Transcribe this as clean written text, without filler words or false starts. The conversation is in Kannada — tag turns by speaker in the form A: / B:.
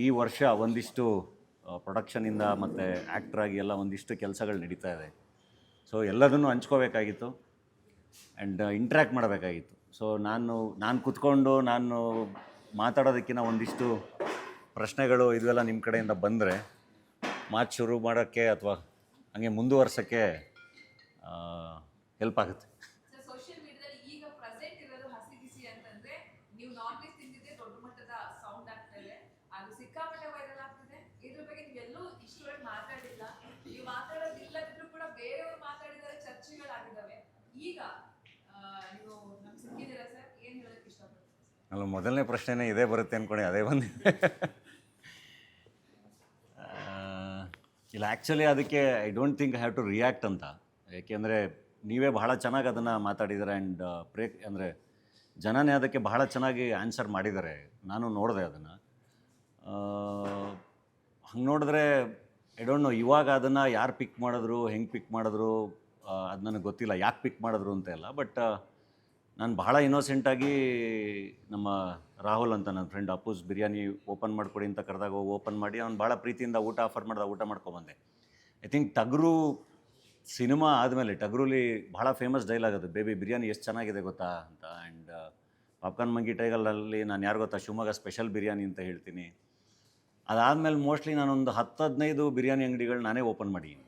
A: ಈ ವರ್ಷ ಒಂದಿಷ್ಟು ಪ್ರೊಡಕ್ಷನಿಂದ ಮತ್ತು ಆ್ಯಕ್ಟ್ರಾಗಿ ಎಲ್ಲ ಒಂದಿಷ್ಟು ಕೆಲಸಗಳು ನಡೀತಾ ಇದೆ. ಸೊ ಎಲ್ಲದನ್ನು ಹಂಚ್ಕೋಬೇಕಾಗಿತ್ತು ಆ್ಯಂಡ್ ಇಂಟ್ರ್ಯಾಕ್ಟ್ ಮಾಡಬೇಕಾಗಿತ್ತು. ಸೊ ನಾನು ಕೂತ್ಕೊಂಡು ಮಾತಾಡೋದಕ್ಕಿಂತ ಒಂದಿಷ್ಟು ಪ್ರಶ್ನೆಗಳು ಇದೆಲ್ಲ ನಿಮ್ಮ ಕಡೆಯಿಂದ ಬಂದರೆ ಮಾತು ಶುರು ಮಾಡೋಕ್ಕೆ ಅಥವಾ ಹಂಗೆ ಮುಂದುವರ್ಸೋಕ್ಕೆ ಹೆಲ್ಪ್ ಆಗುತ್ತೆ.
B: ಸೋಷಿಯಲ್ ಮೀಡಿಯಾದಲ್ಲಿ ಈಗ ಪ್ರೆಸೆಂಟ್ ಇರೋದು ಹಸಿ ಬಿಸಿ ಅಂತಂದ್ರೆ ನೀವು ನಾನ್ ವೆಜ್ ತಿಂದಿದ್ದೆ ದೊಡ್ಡ ಮಟ್ಟದ ಸೌಂಡ್ ಆಗ್ತದೆ, ಅದು ಸಿಕ್ಕಾಪಟ್ಟೆ ವೈರಲ್ ಆಗ್ತಿದೆ. ಇದ್ರ ಬಗ್ಗೆ ನೀವೆಲ್ಲೂ ಇಷ್ಟೊಳಗೆ ಮಾತಾಡಿಲ್ಲ, ನೀವು ಮಾತಾಡೋದಿಲ್ಲದಿದ್ರು ಕೂಡ ಬೇರೆಯವರು ಮಾತಾಡಿದರೆ ಚರ್ಚೆಗಳಾಗಿದ್ದಾವೆ. ಈಗ ನೀವು ನಮ್ಗೆ ಸಿಕ್ಕಿದ್ದೀರಾ ಸರ್, ಏನು ಹೇಳೋಕ್ಕೆ ಇಷ್ಟಪಡ್ತೀವಿ?
A: ಅಲ್ಲ, ಮೊದಲನೇ ಪ್ರಶ್ನೆನೇ ಇದೇ ಬರುತ್ತೆ ಅಂದ್ಕೊಂಡು ಅದೇ ಬಂದಿದೆ. ಇಲ್ಲ, ಆ್ಯಕ್ಚುಲಿ ಅದಕ್ಕೆ I don't think I have to react ಅಂತ. ಏಕೆಂದರೆ ನೀವೇ ಬಹಳ ಚೆನ್ನಾಗಿ ಅದನ್ನು ಮಾತಾಡಿದ್ದಾರೆ ಆ್ಯಂಡ್ ಅಂದರೆ ಜನನೇ ಅದಕ್ಕೆ ಬಹಳ ಚೆನ್ನಾಗಿ ಆನ್ಸರ್ ಮಾಡಿದ್ದಾರೆ. ನಾನು ನೋಡಿದೆ ಅದನ್ನು. ಹಂಗೆ ನೋಡಿದ್ರೆ ಐ ಡೋಂಟ್ ನೋ ಇವಾಗ ಅದನ್ನು ಯಾರು ಪಿಕ್ ಮಾಡಿದ್ರು, ಹೆಂಗೆ ಪಿಕ್ ಮಾಡಿದ್ರು ಅದು ನನಗೆ ಗೊತ್ತಿಲ್ಲ, ಯಾಕೆ ಪಿಕ್ ಮಾಡಿದ್ರು ಅಂತ ಎಲ್ಲ. ಬಟ್ ನಾನು ಬಹಳ ಇನ್ನೋಸೆಂಟಾಗಿ ನಮ್ಮ ರಾಹುಲ್ ಅಂತ ನನ್ನ ಫ್ರೆಂಡ್ ಅಪ್ಪೂಸ್ ಬಿರಿಯಾನಿ ಓಪನ್ ಮಾಡಿಕೊಡಿ ಅಂತ ಕರೆದಾಗ ಓಪನ್ ಮಾಡಿ ಅವ್ನು ಭಾಳ ಪ್ರೀತಿಯಿಂದ ಊಟ ಆಫರ್ ಮಾಡಿದಾಗ ಊಟ ಮಾಡ್ಕೊಬಂದೆ. ಐ ಥಿಂಕ್ ಟಗರು ಸಿನಿಮಾ ಆದಮೇಲೆ ಟಗರುಲಿ ಭಾಳ ಫೇಮಸ್ ಡೈಲಾಗ್ ಅದು, ಬೇಬಿ ಬಿರಿಯಾನಿ ಎಷ್ಟು ಚೆನ್ನಾಗಿದೆ ಗೊತ್ತಾ ಅಂತ. ಆ್ಯಂಡ್ ಪಾಪ್ಕಾರ್ನ್ ಮಂಗಿ ಟೈಗಲಲ್ಲಿ ನಾನು ಯಾರು ಗೊತ್ತಾ ಶಿವಮೊಗ್ಗ ಸ್ಪೆಷಲ್ ಬಿರಿಯಾನಿ ಅಂತ ಹೇಳ್ತೀನಿ. ಅದಾದಮೇಲೆ ಮೋಸ್ಟ್ಲಿ ನಾನೊಂದು 10-15 ಬಿರಿಯಾನಿ ಅಂಗಡಿಗಳು ನಾನೇ ಓಪನ್ ಮಾಡಿದ್ದೀನಿ.